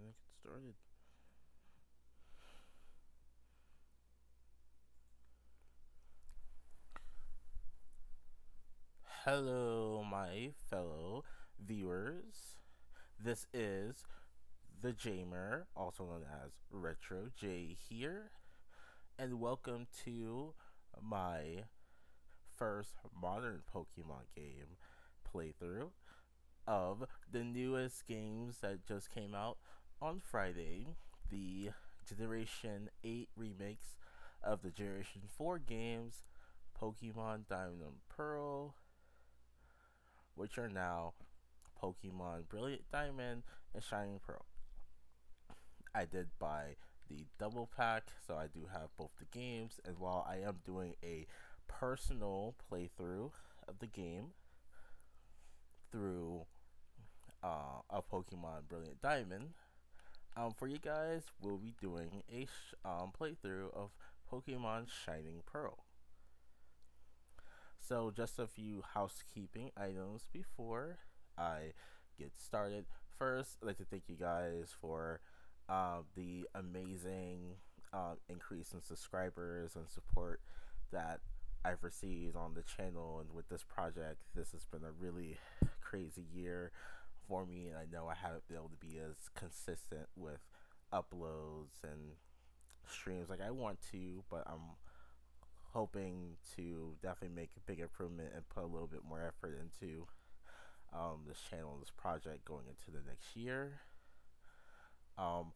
gonna get started. Hello, my fellow viewers. This is the Jamer, also known as Retro J here, and welcome to my first modern Pokemon game playthrough of the newest games that just came out on Friday, the Generation 8 remakes of the Generation 4 games, Pokemon Diamond and Pearl, which are now Pokemon Brilliant Diamond and Shining Pearl. I did buy the double pack, so I do have both the games, and while I am doing a personal playthrough of the game through a Pokemon Brilliant Diamond, for you guys, we'll be doing a playthrough of Pokemon Shining Pearl. So, just a few housekeeping items before I get started. First, I'd like to thank you guys for the amazing increase in subscribers and support that I've received on the channel and with this project. This has been a really crazy year for me, and I know I haven't been able to be as consistent with uploads and streams like I want to, but I'm hoping to definitely make a big improvement and put a little bit more effort into this channel, this project going into the next year. Um,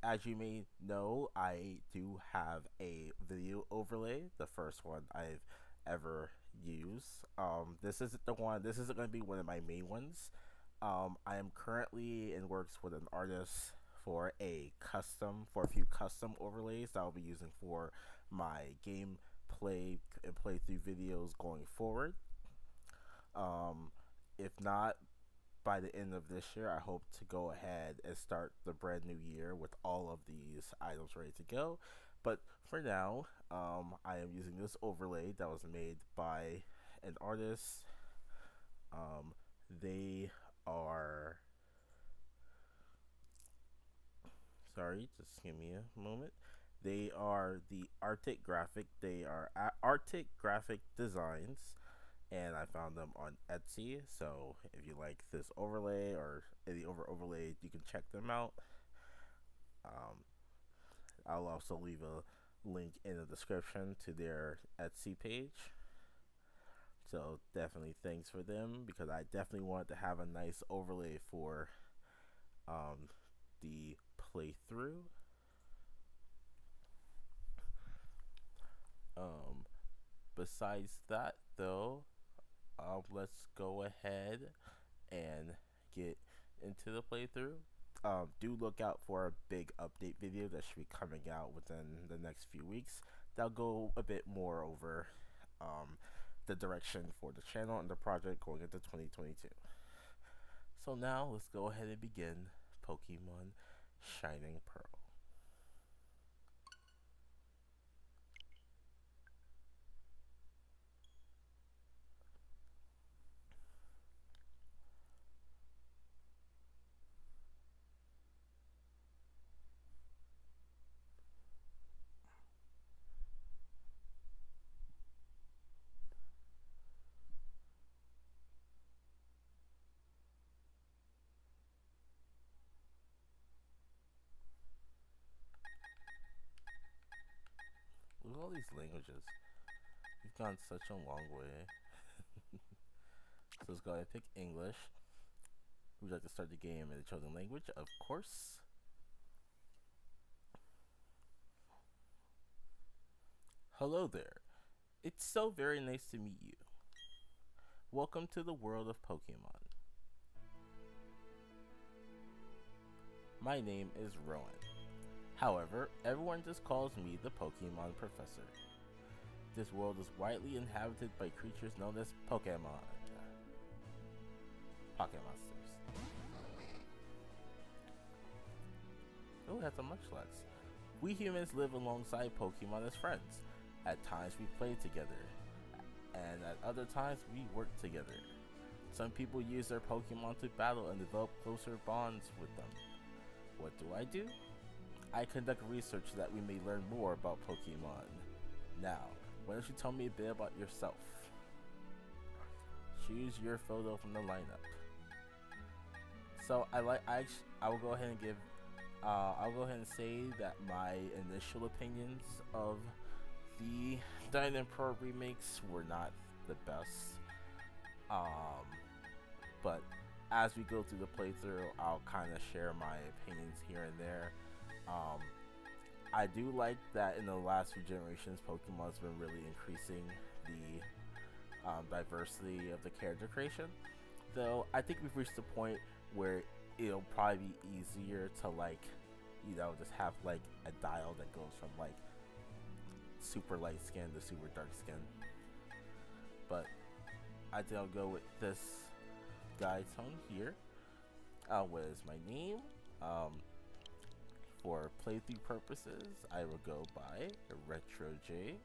as you may know, I do have a video overlay, the first one I've ever used. This isn't the one. This isn't going to be one of my main ones. I am currently in works with an artist for a few custom overlays that I'll be using for my gameplay and playthrough videos going forward. If not, by the end of this year, I hope to go ahead and start the brand new year with all of these items ready to go. But for now, I am using this overlay that was made by an artist. They are. Sorry, just give me a moment. They are the Arctic Graphic. They are Arctic Graphic Designs, and I found them on Etsy. So if you like this overlay or any overlay, you can check them out. Um, I'll also leave a link in the description to their Etsy page. So definitely thanks for them, because I definitely wanted to have a nice overlay for the playthrough. Um, Besides that, though, let's go ahead and get into the playthrough. Do look out for a big update video that should be coming out within the next few weeks. That'll go a bit more over the direction for the channel and the project going into 2022. So now let's go ahead and begin Pokemon Shining Pearl. Look at all these languages. We've gone such a long way. So let's go ahead and pick English. Would you like to start the game in the chosen language? Of course. Hello there. It's so very nice to meet you. Welcome to the world of Pokemon. My name is Rowan. However, everyone just calls me the Pokemon Professor. This world is widely inhabited by creatures known as Pokemon. Pokemonsters. Oh, that's a Munchlax. We humans live alongside Pokemon as friends. At times we play together, and at other times we work together. Some people use their Pokemon to battle and develop closer bonds with them, What do? I conduct research so that we may learn more about Pokemon. Now, why don't you tell me a bit about yourself? Choose your photo from the lineup. So I will go ahead and give I'll go ahead and say that my initial opinions of the Diamond Pro remakes were not the best. Um, but as we go through the playthrough, I'll kind of share my opinions here and there. Um, I do like that in the last few generations, Pokemon's been really increasing the diversity of the character creation. Though I think we've reached the point where it'll probably be easier to just have like a dial that goes from like super light skin to super dark skin. But I think I'll go with this guy tone here. What is my name? For playthrough purposes, I will go by Retro J.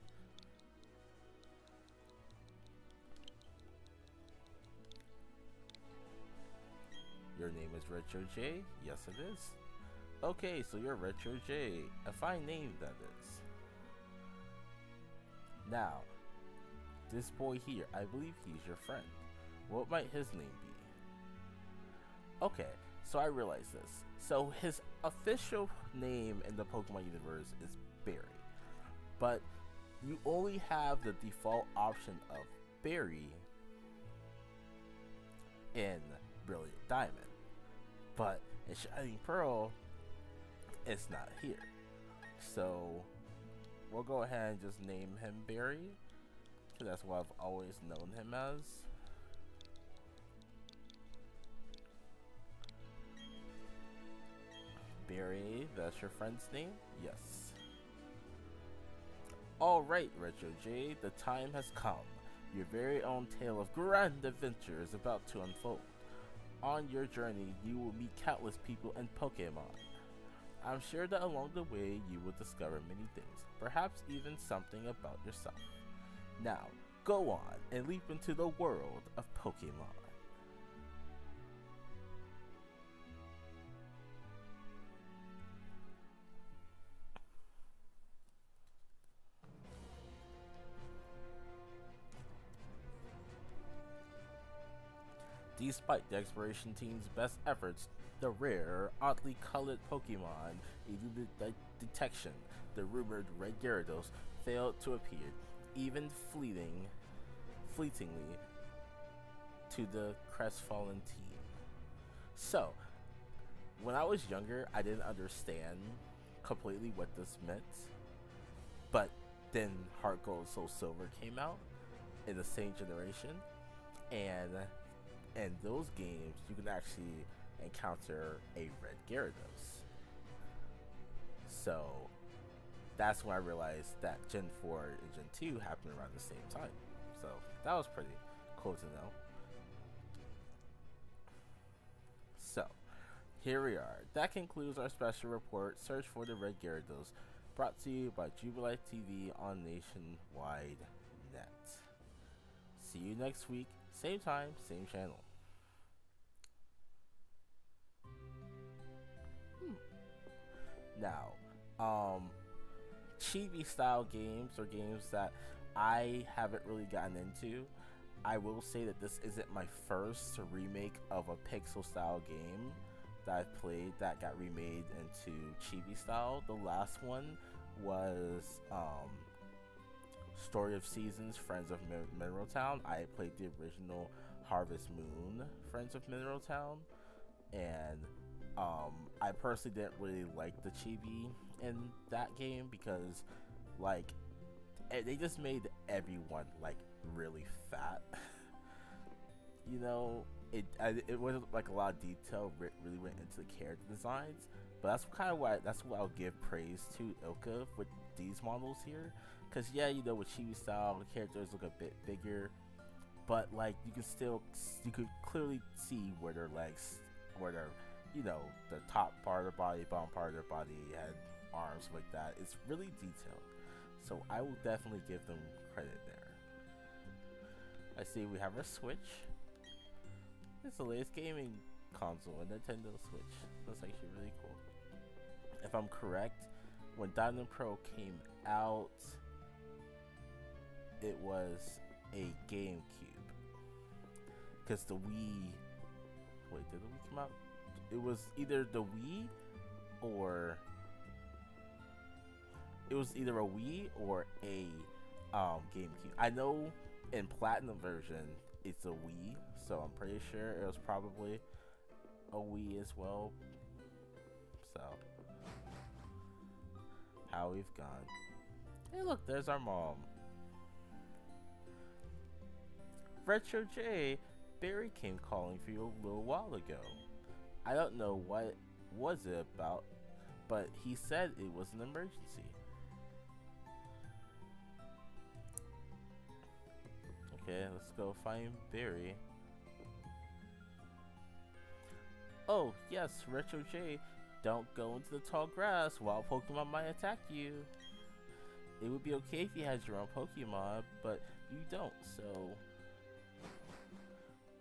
Your name is Retro J? Yes, it is. Okay, so you're Retro J. A fine name, that is. Now, this boy here, I believe he's your friend. What might his name be? Okay, so I realize this. So his official name in the Pokemon universe is Barry. But you only have the default option of Barry in Brilliant Diamond. But in Shining Pearl, it's not here. So we'll go ahead and just name him Barry, because that's what I've always known him as. Barry, that's your friend's name? Yes. Alright, Retro J, the time has come. Your very own tale of grand adventure is about to unfold. On your journey, you will meet countless people and Pokemon. I'm sure that along the way, you will discover many things, perhaps even something about yourself. Now, go on and leap into the world of Pokemon. Despite the exploration team's best efforts, the rare, oddly colored Pokemon eluded detection. The rumored Red Gyarados failed to appear, even fleetingly, to the crestfallen team. So, when I was younger, I didn't understand completely what this meant. But then Heart Gold Soul Silver came out in the same generation, and in those games, you can actually encounter a Red Gyarados. So that's when I realized that Gen 4 and Gen 2 happened around the same time. So that was pretty cool to know. So here we are. That concludes our special report, Search for the Red Gyarados, brought to you by Jubilife TV on Nationwide Net. See you next week, same time, same channel. Now, chibi style games or games that I haven't really gotten into. I will say that this isn't my first remake of a pixel style game that I've played that got remade into chibi style. The last one was Story of Seasons, Friends of Mineral Town. I played the original Harvest Moon, Friends of Mineral Town, and I personally didn't really like the chibi in that game because, like, they just made everyone like really fat. You know, it wasn't like a lot of detail really went into the character designs, but that's kind of what I'll give praise to Ilka with these models here, because yeah, you know, with chibi style, the characters look a bit bigger, but like you could clearly see where their legs, where their, you know, the top part of their body, bottom part of their body, head, arms, like that. It's really detailed. So I will definitely give them credit there. I see we have our Switch. It's the latest gaming console, a Nintendo Switch. That's actually really cool. if I'm correct, when Diamond Pro came out, it was a GameCube. Because the Wii. Wait, did the Wii come out? It was either the Wii or. It was either a Wii or a GameCube. I know in Platinum version it's a Wii, so I'm pretty sure it was probably a Wii as well. So, how we've gone. Hey, look, there's our mom. Retro J, Barry came calling for you a little while ago. I don't know what was it about, but he said it was an emergency. Okay, let's go find Barry. Oh, yes, Retro J, don't go into the tall grass while Pokemon might attack you. It would be okay if you had your own Pokemon, but you don't, so...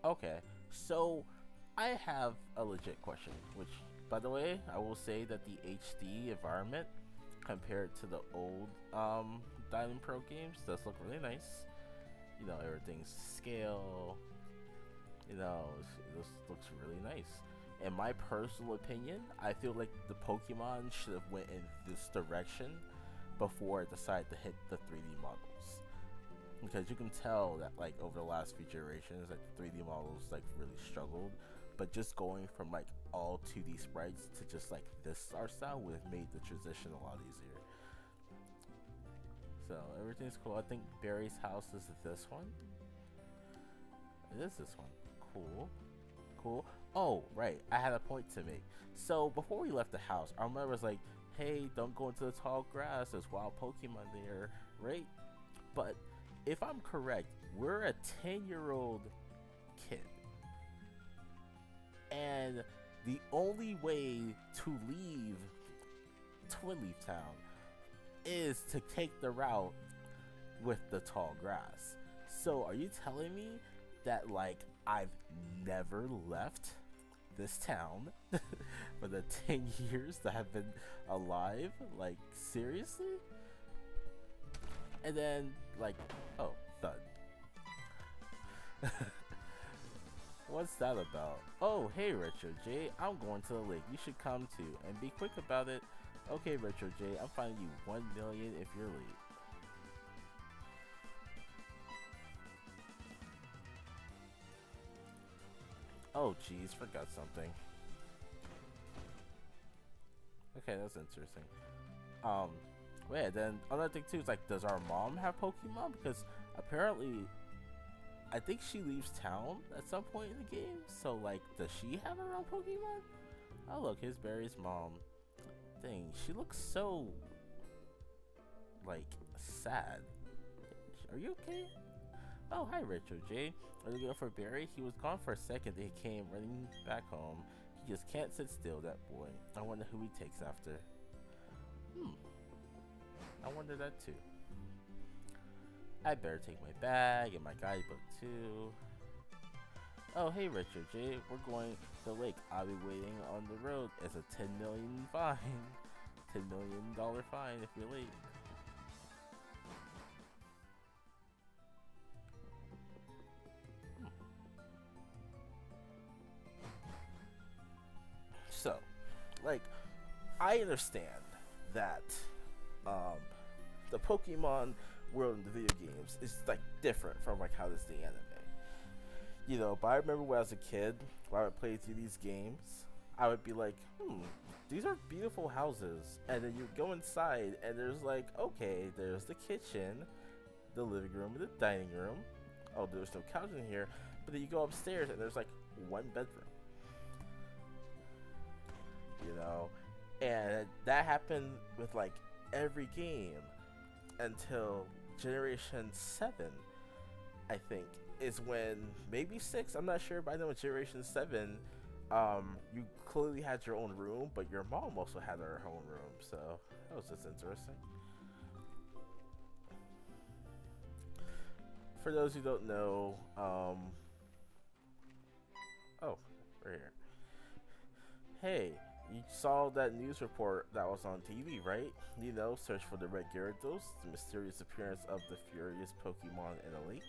Okay, so I have a legit question, which, by the way, I will say that the HD environment compared to the old Diamond Pro games does look really nice. You know, everything's scale. You know, this looks really nice. In my personal opinion, I feel like the Pokemon should have went in this direction before it decided to hit the 3D models. Because you can tell that like over the last few generations, like the 3D models like really struggled. But just going from like all 2D sprites to just like this art style would have made the transition a lot easier. So everything's cool. I think Barry's house is this one. It is this one. Cool. Cool. Oh, right. I had a point to make. So before we left the house, I remember it was like, hey, don't go into the tall grass. There's wild Pokemon there, right? But if I'm correct, we're a 10-year-old kid. And the only way to leave Twin Leaf Town is to take the route with the tall grass. So are you telling me that like I've never left this town for the 10 years that I've been alive? Like, seriously? And then like, oh, thud. What's that about? Oh, hey Retro J, I'm going to the lake. You should come too, and be quick about it. Okay, Retro J, I'm finding you 1 million if you're late. Oh, geez, forgot something. Okay, that's interesting. Wait, then another thing too is like, does our mom have Pokemon? Because apparently, I think she leaves town at some point in the game. So like, does she have her own Pokemon? Oh look, here's Barry's mom. Dang, she looks so like sad. Are you okay? Oh, hi Retro J. Are you going for Barry? He was gone for a second, then he came running back home. He just can't sit still, that boy. I wonder who he takes after. I wonder that too. I better take my bag and my guidebook too. Oh, hey Retro J, we're going to the lake. I'll be waiting on the road as a 10 million fine. $10 million fine if you're late. So, like, I understand that the Pokemon world in the video games is like different from like how this is the anime. You know, but I remember when I was a kid, when I would play through these games, I would be like, these are beautiful houses. And then you go inside and there's like, okay, there's the kitchen, the living room, and the dining room. Oh, there's no couch in here. But then you go upstairs and there's like one bedroom. You know, and that happened with like every game until Generation 7, I think, is when, maybe 6, I'm not sure, but I know in Generation 7, you clearly had your own room, but your mom also had her own room, so that was just interesting. For those who don't know, oh, we're here. Hey, you saw that news report that was on TV, right? You know, search for the red Gyarados, the mysterious appearance of the furious Pokemon in a lake.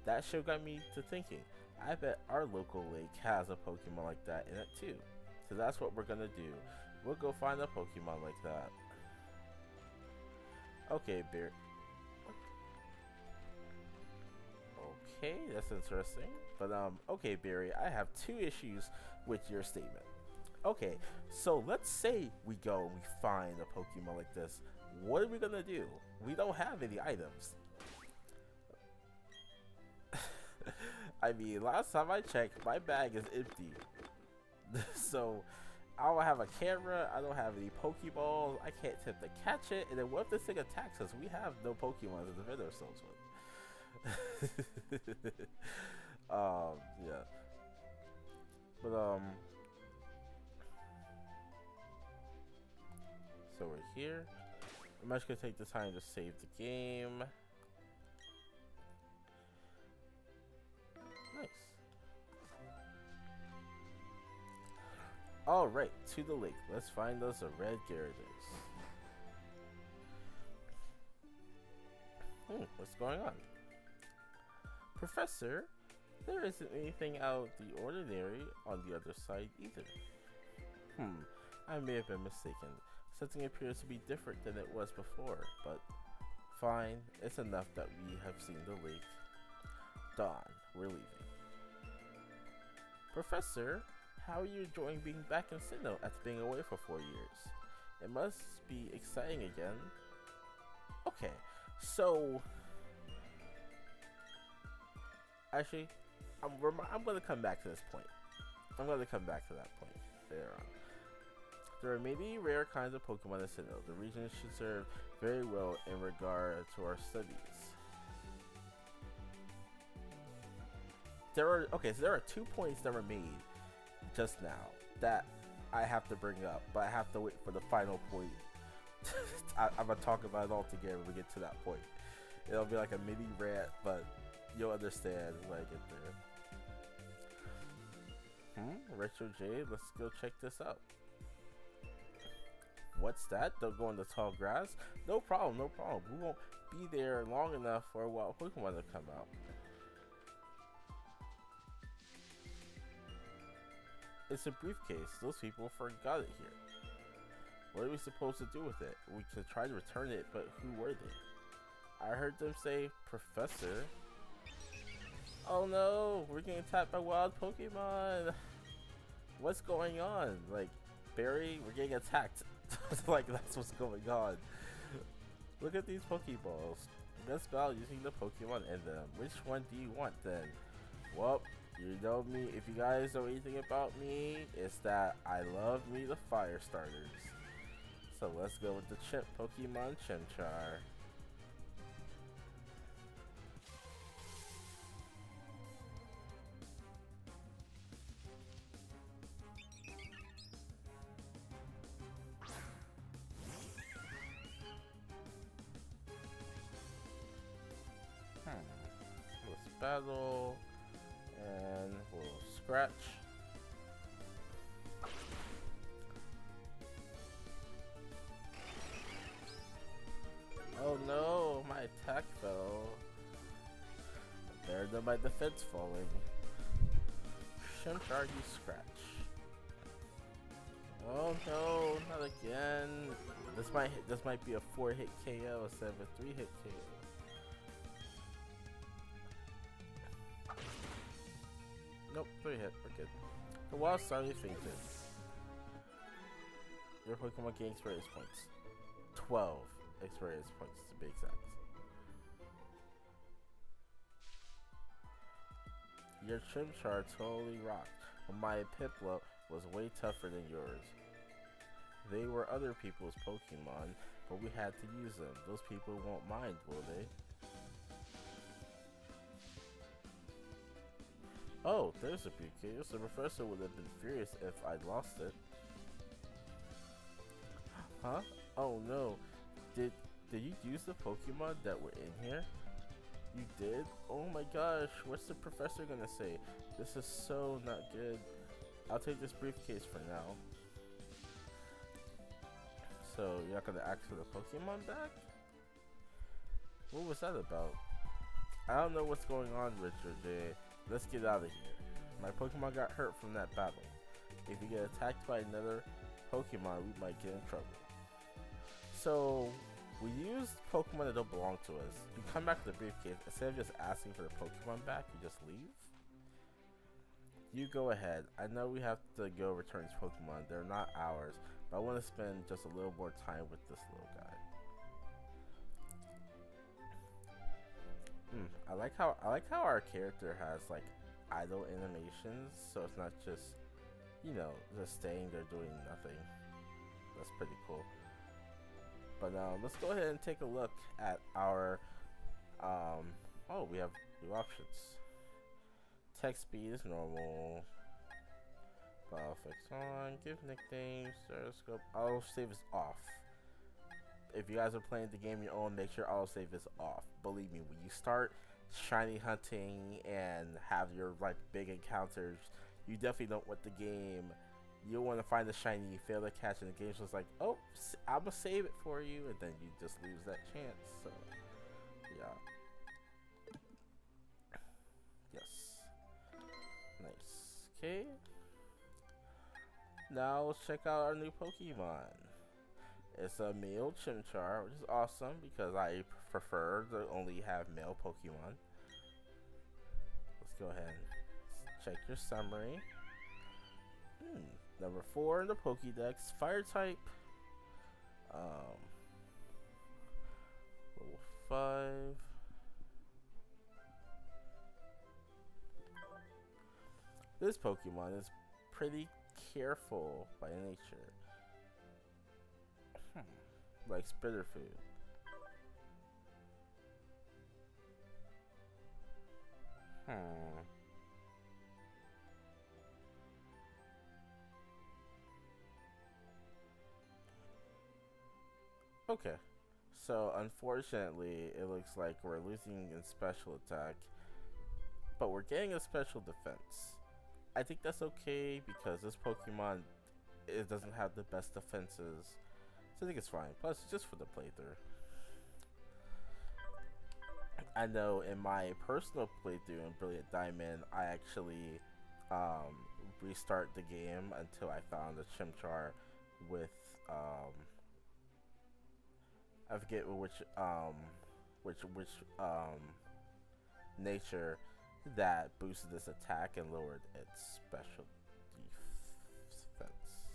That show got me to thinking, I bet our local lake has a Pokemon like that in it too. So that's what we're gonna do. We'll go find a Pokemon like that. Okay, Bear. Okay, that's interesting. But okay, Barry, I have two issues with your statement. Okay, so let's say we go and we find a Pokemon like this. What are we gonna do? We don't have any items. I mean, last time I checked, my bag is empty. So I don't have a camera. I don't have any Pokeballs. I can't attempt to catch it. And then what if this thing attacks us? We have no Pokemon to defend ourselves with. Yeah. But so we're here. I'm just gonna take the time to save the game. Nice. Alright, to the lake. Let's find us a red Gyarados. What's going on? Professor, there isn't anything out of the ordinary on the other side either. I may have been mistaken. Something appears to be different than it was before, but fine, it's enough that we have seen the lake. Dawn, we're leaving. Professor, how are you enjoying being back in Sinnoh after being away for 4 years? It must be exciting again. Okay, so actually, I'm gonna come back to this point. I'm gonna come back to that point later on. There are many rare kinds of Pokemon in Sinnoh. The region should serve very well in regard to our studies. So there are 2 points that were made just now that I have to bring up, but I have to wait for the final point. I'm gonna talk about it all together when we get to that point. It'll be like a mini rant, but you'll understand when I get there. Retro J, let's go check this out. What's that? Don't go in the tall grass? No problem, no problem. We won't be there long enough for a wild Pokemon to come out. It's a briefcase. Those people forgot it here. What are we supposed to do with it? We could try to return it, but who were they? I heard them say, Professor. Oh no, we're getting attacked by wild Pokemon. What's going on? Like, Barry, we're getting attacked. Like, that's what's going on. Look at these Pokeballs. Best battle using the Pokemon in them. Which one do you want then? Well, you know me. If you guys know anything about me, it's that I love me the fire starters. So let's go with the Chimp Pokemon Chimchar. Let's battle, and we'll scratch. Oh no, my attack fell. Better than my defense falling. Chimchar, you scratch. Oh no, not again. This might be a 4-hit KO instead of a 3-hit KO. Nope, 3-hit, we're good. The wild suddenly fainted. Your Pokemon gain experience points. 12 experience points to be exact. Your Chimchar totally rocked, but my Piplup was way tougher than yours. They were other people's Pokemon, but we had to use them. Those people won't mind, will they? Oh, there's a briefcase. The professor would have been furious if I'd lost it. Huh? Oh no. Did you use the Pokemon that were in here? You did? Oh my gosh, what's the professor gonna say? This is so not good. I'll take this briefcase for now. So you're not gonna ask for the Pokemon back? What was that about? I don't know what's going on, Richard J. Let's get out of here. My Pokemon got hurt from that battle. If you get attacked by another Pokemon, we might get in trouble. So, we use Pokemon that don't belong to us. You come back to the briefcase, instead of just asking for the Pokemon back, you just leave? You go ahead. I know we have to go return these Pokemon. They're not ours, but I want to spend just a little more time with this little guy. I like how our character has like idle animations, so it's not just, you know, just staying there doing nothing. That's pretty cool. But let's go ahead and take a look at our oh, we have new options. Text speed is normal. File fix on. Give nicknames. Gyroscope. Autosave is off. If you guys are playing the game your own, make sure autosave is off. Believe me, when you start shiny hunting and have your like big encounters, you definitely don't want the game. You want to find the shiny, you fail to catch, and the game's just like, oh, I'm gonna save it for you, and then you just lose that chance. So, yeah. Yes. Nice. Okay. Now let's check out our new Pokemon. It's a male Chimchar, which is awesome because I prefer to only have male Pokemon. Let's go ahead and check your summary. Number 4 in the Pokédex, Fire type. Level 5. This Pokemon is pretty careful by nature. Like Spitter Food. Okay. So, unfortunately, it looks like we're losing in special attack, but we're getting a special defense. I think that's okay because this Pokemon, it doesn't have the best defenses. So I think it's fine. Plus, it's just for the playthrough. I know in my personal playthrough in Brilliant Diamond, I actually restart the game until I found a Chimchar with I forget which nature that boosted its attack and lowered its special defense.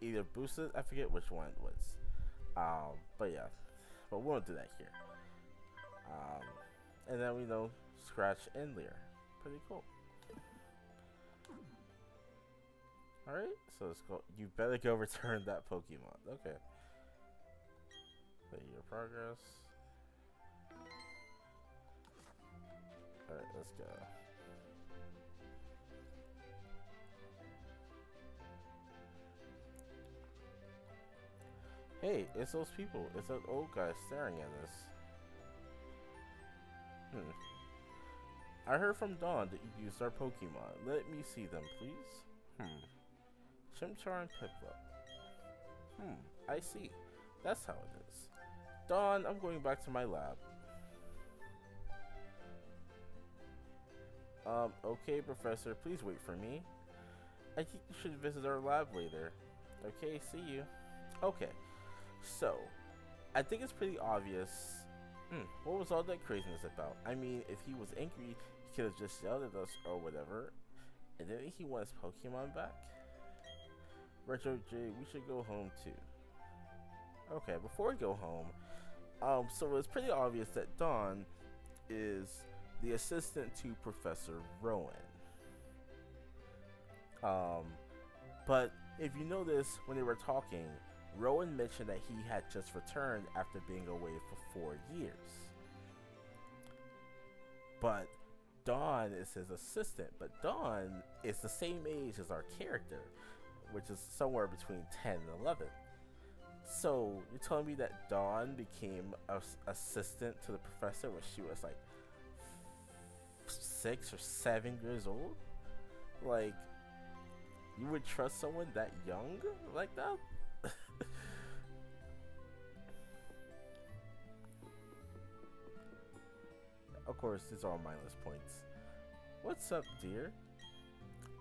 Either boosted, I forget which one it was. But yeah, but we won't do that here. And then we know Scratch and Leer. Pretty cool. Alright, so let's go. You better go return that Pokemon. Okay. Play your progress. Alright, let's go. Hey, it's those people. It's that old guy staring at us. I heard from Dawn that you used our Pokemon. Let me see them, please. Chimchar and Piplup. I see. That's how it is. Dawn, I'm going back to my lab. Okay, Professor, please wait for me. I think you should visit our lab later. Okay, see you. Okay, so, I think it's pretty obvious. What was all that craziness about? I mean, if he was angry, he could have just yelled at us or whatever. And didn't he want his Pokemon back? Retro J, we should go home too. Okay, before we go home, so it's pretty obvious that Dawn is the assistant to Professor Rowan. But if you notice, when they were talking, Rowan mentioned that he had just returned after being away for 4 years. But Dawn is his assistant, but Dawn is the same age as our character, which is somewhere between 10 and 11. So you're telling me that Dawn became an assistant to the professor when she was like 6 or 7 years old? Like, you would trust someone that young like that? Of course, these are all mindless points. What's up, dear?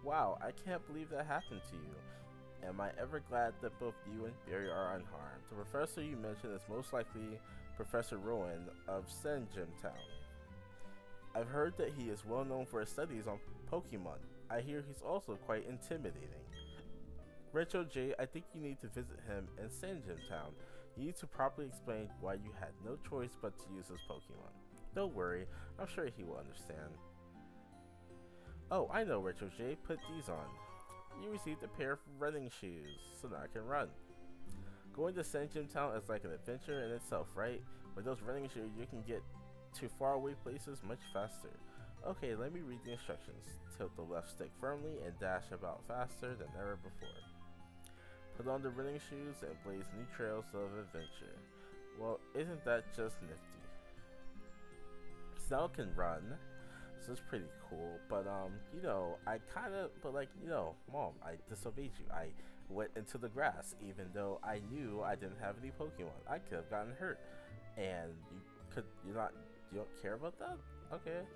Wow, I can't believe that happened to you. Am I ever glad that both you and Barry are unharmed? The professor you mentioned is most likely Professor Rowan of Senjin Town. I've heard that he is well known for his studies on Pokemon. I hear he's also quite intimidating. Retro J, I think you need to visit him in Senjin Town. You need to properly explain why you had no choice but to use his Pokemon. Don't worry, I'm sure he will understand. Oh, I know, Retro J, put these on. You received a pair of running shoes, so now I can run. Going to Senjin Town is like an adventure in itself, right? With those running shoes, you can get to faraway places much faster. Okay, let me read the instructions. Tilt the left stick firmly and dash about faster than ever before. Put on the running shoes and blaze new trails of adventure. Well, isn't that just nifty? Snell can run, so it's pretty cool. But you know, I kind of, but like, you know, Mom, I disobeyed you. I went into the grass, even though I knew I didn't have any Pokemon. I could have gotten hurt, and you don't care about that? Okay,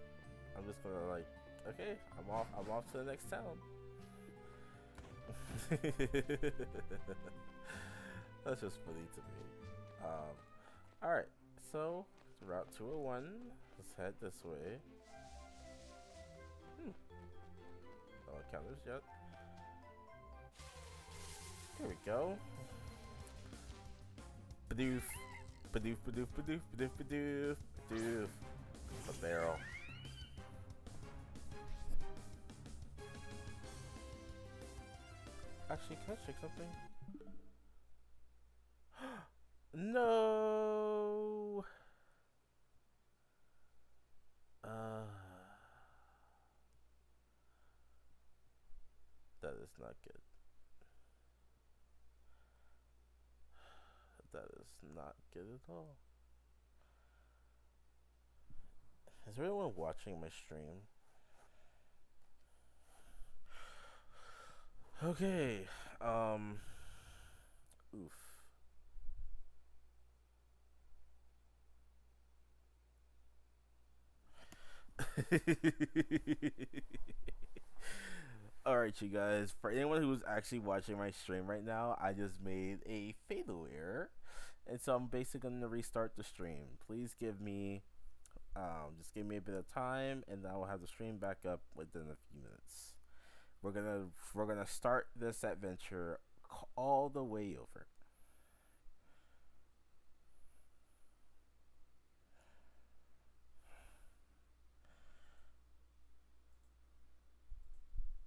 I'm just gonna like, okay, I'm off to the next town. That's just funny to me. Alright, so Route 201. Let's head this way. No encounters yet. Here we go. Badoof. Badoof, badoof, badoof, badoof, badoof, badoof. A barrel. Actually, can I check something? No. That is not good. That is not good at all. Is anyone watching my stream? Okay. Oof. Alright, you guys. For anyone who's actually watching my stream right now, I just made a fatal error. And so I'm basically going to restart the stream. Please give me, just give me a bit of time, and I will have the stream back up within a few minutes. We're gonna start this adventure all the way over.